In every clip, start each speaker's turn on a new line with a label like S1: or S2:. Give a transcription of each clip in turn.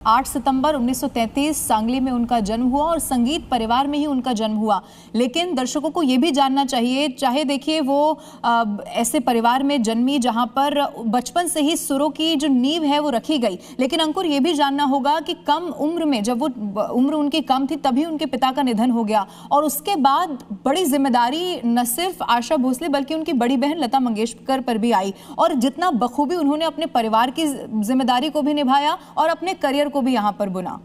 S1: 8 सितंबर 1933 सांगली में उनका जन्म हुआ और संगीत परिवार में ही उनका जन्म हुआ। लेकिन दर्शकों को यह भी जानना चाहिए, चाहे देखिए वो ऐसे परिवार में जन्मी जहां पर बचपन से ही सुरों की जो नींव है वो रखी गई, लेकिन अंकुर ये भी जानना होगा कि कम उम्र में, जब वो उम्र उनकी कम थी तभी उनके पिता का निधन हो गया और उसके बाद बड़ी जिम्मेदारी न सिर्फ आशा भोसले बल्कि उनकी बड़ी बहन लता मंगेशकर पर भी आई और जितना बखूबी उन्होंने अपने परिवार की जिम्मेदारी को भी निभाया और अपने करियर को भी यहां पर बुना।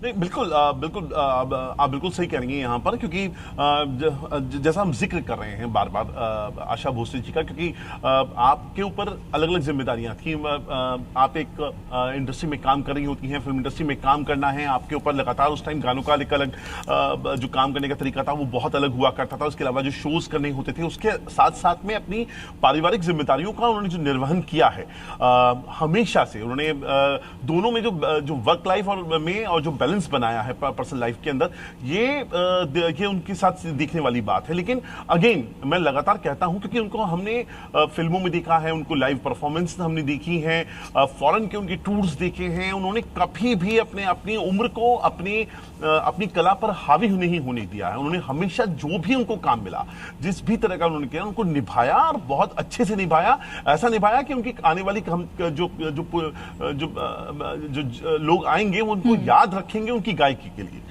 S2: नहीं, बिल्कुल आप बिल्कुल सही कह रही हैं यहाँ पर, क्योंकि जैसा हम जिक्र कर रहे हैं बार बार आशा भोसले जी का, क्योंकि आपके ऊपर अलग अलग जिम्मेदारियां थी। आप एक इंडस्ट्री में काम कर रही होती हैं, फिल्म इंडस्ट्री में काम करना है आपके ऊपर लगातार। उस टाइम गानों का अलग जो काम करने का तरीका था वो बहुत अलग हुआ करता था। उसके अलावा जो शोज करने होते थे उसके साथ साथ में अपनी पारिवारिक जिम्मेदारियों का उन्होंने जो निर्वहन किया है हमेशा से, उन्होंने दोनों में जो वर्क लाइफ में और जो बैलेंस बनाया है पर्सनल लाइफ के अंदर, ये उनके साथ देखने वाली बात है। लेकिन अगेन मैं लगातार कहता हूं, क्योंकि उनको हमने फिल्मों में देखा है, उनको लाइव परफॉर्मेंस हमने देखी है, फॉरेन के उनके टूर्स देखे हैं। उन्होंने कभी भी अपनी उम्र को अपनी कला पर हावी नहीं होने दिया है। उन्होंने हमेशा जो भी उनको काम मिला, जिस भी तरह का उन्होंने किया, उनको निभाया और बहुत अच्छे से निभाया। ऐसा निभाया कि उनकी आने वाली जो लोग आएंगे वो उनको याद रखेंगे उनकी गायकी के लिए।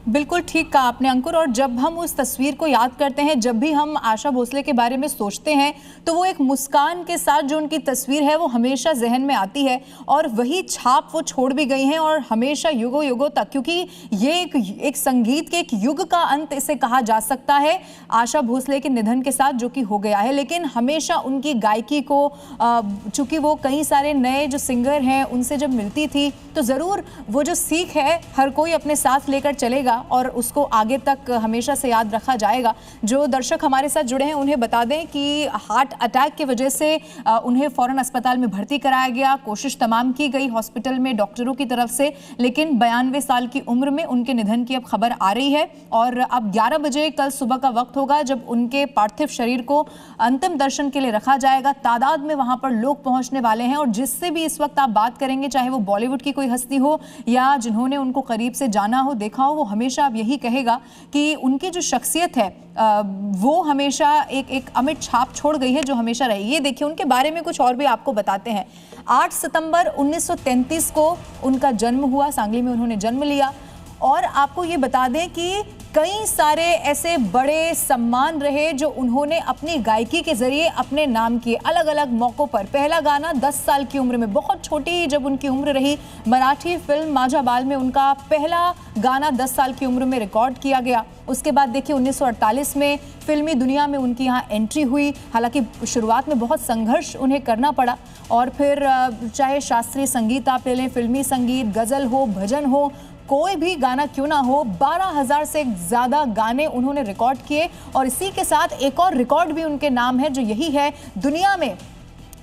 S1: बिल्कुल ठीक कहा आपने अंकुर। और जब हम उस तस्वीर को याद करते हैं, जब भी हम आशा भोसले के बारे में सोचते हैं, तो वो एक मुस्कान के साथ जो उनकी तस्वीर है वो हमेशा जहन में आती है और वही छाप वो छोड़ भी गई हैं और हमेशा युगों युगों तक, क्योंकि ये एक संगीत के एक युग का अंत इसे कहा जा सकता है आशा भोसले के निधन के साथ, जो कि हो गया है। लेकिन हमेशा उनकी गायकी को, चूंकि वो कई सारे नए जो सिंगर हैं उनसे जब मिलती थी तो ज़रूर वो जो सीख है हर कोई अपने साथ लेकर चलेगा और उसको आगे तक हमेशा से याद रखा जाएगा। जो दर्शक हमारे साथ जुड़े हैं उन्हें बता दें कि हार्ट अटैक की वजह से उन्हें फौरन अस्पताल में भर्ती कराया गया। कोशिश तमाम की गई हॉस्पिटल में डॉक्टरों की तरफ से, लेकिन 92 साल की उम्र में उनके निधन की अब खबर आ रही है और अब 11 बजे कल सुबह का वक्त होगा जब उनके पार्थिव शरीर को अंतिम दर्शन के लिए रखा जाएगा। तादाद में वहां पर लोग पहुंचने वाले हैं और जिससे भी इस वक्त आप बात करेंगे, चाहे वो बॉलीवुड की कोई हस्ती हो या जिन्होंने उनको करीब से जाना हो, देखा हो, वो हमेशा अब यही कहेगा कि उनकी जो शख्सियत है वो हमेशा एक अमिट छाप छोड़ गई है जो हमेशा रही। ये देखिए उनके बारे में कुछ और भी आपको बताते हैं। 8 सितंबर 1933 को उनका जन्म हुआ, सांगली में उन्होंने जन्म लिया और आपको ये बता दें कि कई सारे ऐसे बड़े सम्मान रहे जो उन्होंने अपनी गायकी के जरिए अपने नाम किए अलग अलग मौकों पर। पहला गाना 10 साल की उम्र में, बहुत छोटी जब उनकी उम्र रही, मराठी फिल्म माझा बाल में उनका पहला गाना 10 साल की उम्र में रिकॉर्ड किया गया। उसके बाद देखिए 1948 में फिल्मी दुनिया में उनकी यहाँ एंट्री हुई। हालांकि शुरुआत में बहुत संघर्ष उन्हें करना पड़ा और फिर चाहे शास्त्रीय संगीत आप ले लें, फिल्मी संगीत, गज़ल हो, भजन हो, कोई भी गाना क्यों ना हो, 12,000 से ज़्यादा गाने उन्होंने रिकॉर्ड किए और इसी के साथ एक और रिकॉर्ड भी उनके नाम है, जो यही है दुनिया में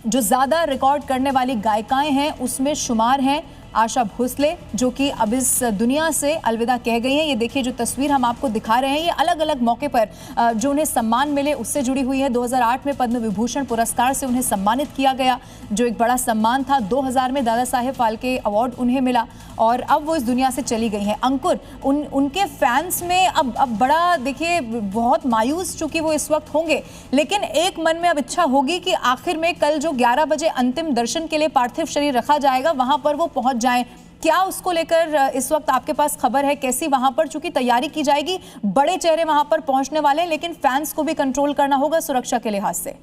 S1: जो ज़्यादा रिकॉर्ड करने वाली गायिकाएं हैं उसमें शुमार हैं आशा भोसले, जो कि अब इस दुनिया से अलविदा कह गई हैं। ये देखिए जो तस्वीर हम आपको दिखा रहे हैं, ये अलग अलग मौके पर जो उन्हें सम्मान मिले उससे जुड़ी हुई है। 2008 में पद्म विभूषण पुरस्कार से उन्हें सम्मानित किया गया, जो एक बड़ा सम्मान था। 2000 में दादा साहेब फाल्के अवार्ड उन्हें मिला और अब वो इस दुनिया से चली गई हैं। अंकुर, उनके फैंस में अब बड़ा देखिए बहुत मायूस चूंकि वो इस वक्त होंगे, लेकिन एक मन में अब इच्छा होगी कि आखिर में कल जो 11 बजे अंतिम दर्शन के लिए पार्थिव शरीर रखा जाएगा वहां पर वो पहुंच जाएं। क्या उसको लेकर इस वक्त आपके पास खबर है? कैसी वहां पर, चूंकि तैयारी की जाएगी, बड़े चेहरे वहां पर पहुंचने वाले हैं, लेकिन फैंस को भी कंट्रोल करना होगा सुरक्षा के लिहाज से।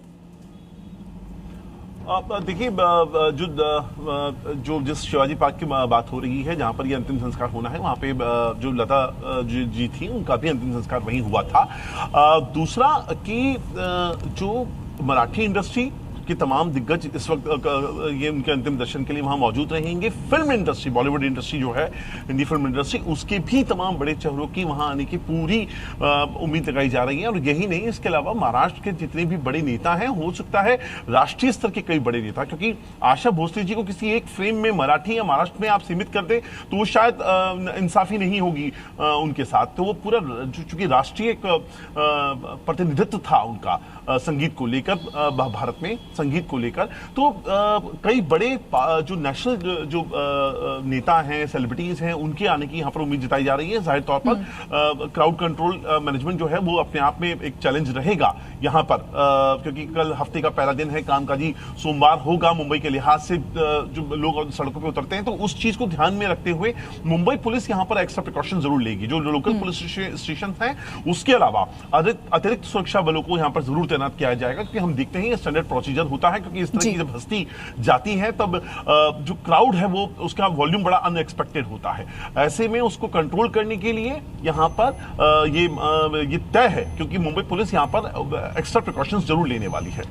S2: देखिए जो जिस शिवाजी पार्क की बात हो रही है, जहां पर ये अंतिम संस्कार होना है, वहां पे जो लता जी थी उनका भी अंतिम संस्कार वहीं हुआ था। दूसरा कि जो मराठी इंडस्ट्री कि तमाम दिग्गज इस वक्त ये उनके अंतिम दर्शन के लिए वहां मौजूद रहेंगे। फिल्म इंडस्ट्री, बॉलीवुड इंडस्ट्री जो है, हिंदी फिल्म इंडस्ट्री, उसके भी तमाम बड़े चेहरों की वहां आने की पूरी उम्मीद लगाई जा रही है। और यही नहीं, इसके अलावा महाराष्ट्र के जितने भी बड़े नेता हैं, हो सकता है राष्ट्रीय स्तर के कई बड़े नेता, क्योंकि आशा भोसले जी को किसी एक फ्रेम में मराठी या महाराष्ट्र में आप सीमित कर दें तो वो शायद इंसाफी नहीं होगी उनके साथ। तो वो पूरा चूंकि राष्ट्रीय प्रतिनिधित्व था उनका, संगीत को लेकर, भारत में संगीत को लेकर। तो कई बड़े जो नेशनल जो नेता हैं, सेलिब्रिटीज हैं, उनके आने की यहाँ पर उम्मीद जताई जा रही है। जाहिर तौर पर क्राउड कंट्रोल मैनेजमेंट जो है वो अपने आप में एक चैलेंज रहेगा यहाँ पर, क्योंकि कल हफ्ते का पहला दिन है, कामकाजी सोमवार होगा मुंबई के लिहाज से। जो लोग सड़कों पे उतरते हैं तो उस चीज को ध्यान में रखते हुए मुंबई पुलिस यहाँ पर एक्स्ट्रा प्रिकॉशन जरूर लेगी। जो लोकल पुलिस स्टेशन हैं उसके अलावा अतिरिक्त सुरक्षा बलों को यहाँ पर जरूर तैनात किया जाएगा, क्योंकि हम देखते हैं ये स्टैंडर्ड प्रोसीजर होता है, क्योंकि इस तरह की जब हस्ती जाती है तब जो क्राउड है वो उसका वॉल्यूम बड़ा अनएक्सपेक्टेड होता है। ऐसे में उसको कंट्रोल करने के लिए यहाँ पर ये तय है, क्योंकि मुंबई पुलिस यहाँ पर एक्स्ट्रा प्रिकॉशंस जरूर लेने वाली है।